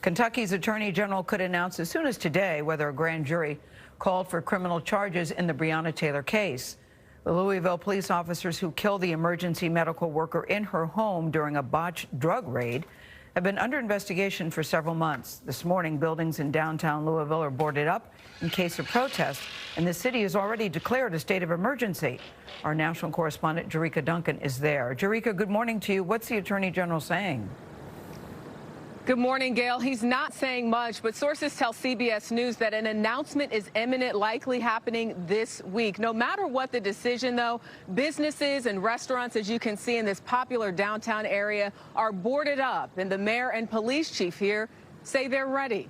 Kentucky's Attorney General could announce as soon as today whether a grand jury called for criminal charges in the Breonna Taylor case. The Louisville police officers who killed the emergency medical worker in her home during a botched drug raid have been under investigation for several months. This morning, buildings in downtown Louisville are boarded up in case of protest, and the city has already declared a state of emergency. Our national correspondent, Jerika Duncan, is there. Jerika, good morning to you. What's the Attorney General saying? Good morning, Gail. He's not saying much, but sources tell CBS News that an announcement is imminent, likely happening this week. No matter what the decision, though, businesses and restaurants, as you can see in this popular downtown area, are boarded up, and the mayor and police chief here say they're ready.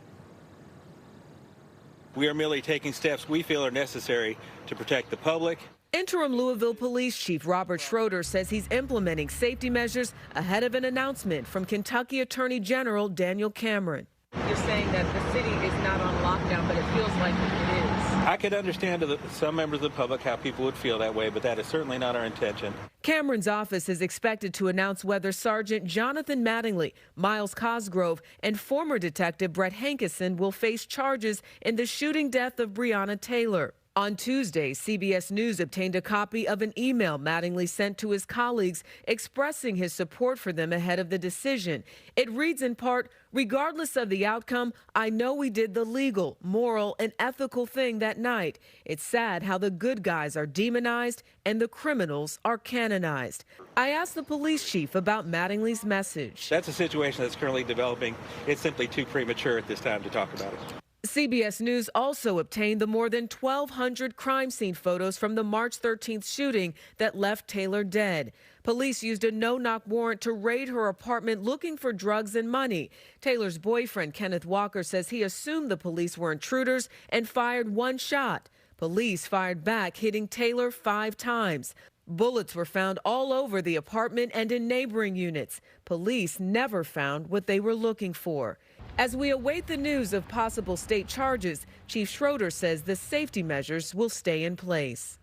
We are merely taking steps we feel are necessary to protect the public. Interim Louisville Police Chief Robert Schroeder says he's implementing safety measures ahead of an announcement from Kentucky Attorney General Daniel Cameron. You're saying that the city is not on lockdown, but it feels like it is. I could understand to some members of the public how people would feel that way, but that is certainly not our intention. Cameron's office is expected to announce whether Sergeant Jonathan Mattingly, Miles Cosgrove, and former Detective Brett Hankison will face charges in the shooting death of Breonna Taylor. On Tuesday, CBS News obtained a copy of an email Mattingly sent to his colleagues expressing his support for them ahead of the decision. It reads in part, "Regardless of the outcome, I know we did the legal, moral, and ethical thing that night. It's sad how the good guys are demonized and the criminals are canonized." I asked the police chief about Mattingly's message. That's a situation that's currently developing. It's simply too premature at this time to talk about it. CBS News also obtained the more than 1,200 crime scene photos from the March 13th shooting that left Taylor dead. Police used a no-knock warrant to raid her apartment looking for drugs and money. Taylor's boyfriend, Kenneth Walker, says he assumed the police were intruders and fired one shot. Police fired back, hitting Taylor 5 times. Bullets were found all over the apartment and in neighboring units. Police never found what they were looking for. As we await the news of possible state charges, Chief Schroeder says the safety measures will stay in place.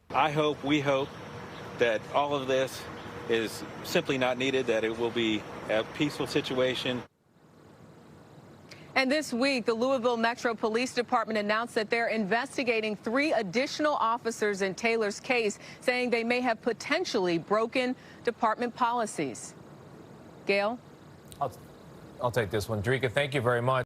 We hope that all of this is simply not needed, that it will be a peaceful situation. And this week, the Louisville Metro Police Department announced that they're investigating 3 additional officers in Taylor's case, saying they may have potentially broken department policies. Gail? I'll take this one. Jerika, thank you very much.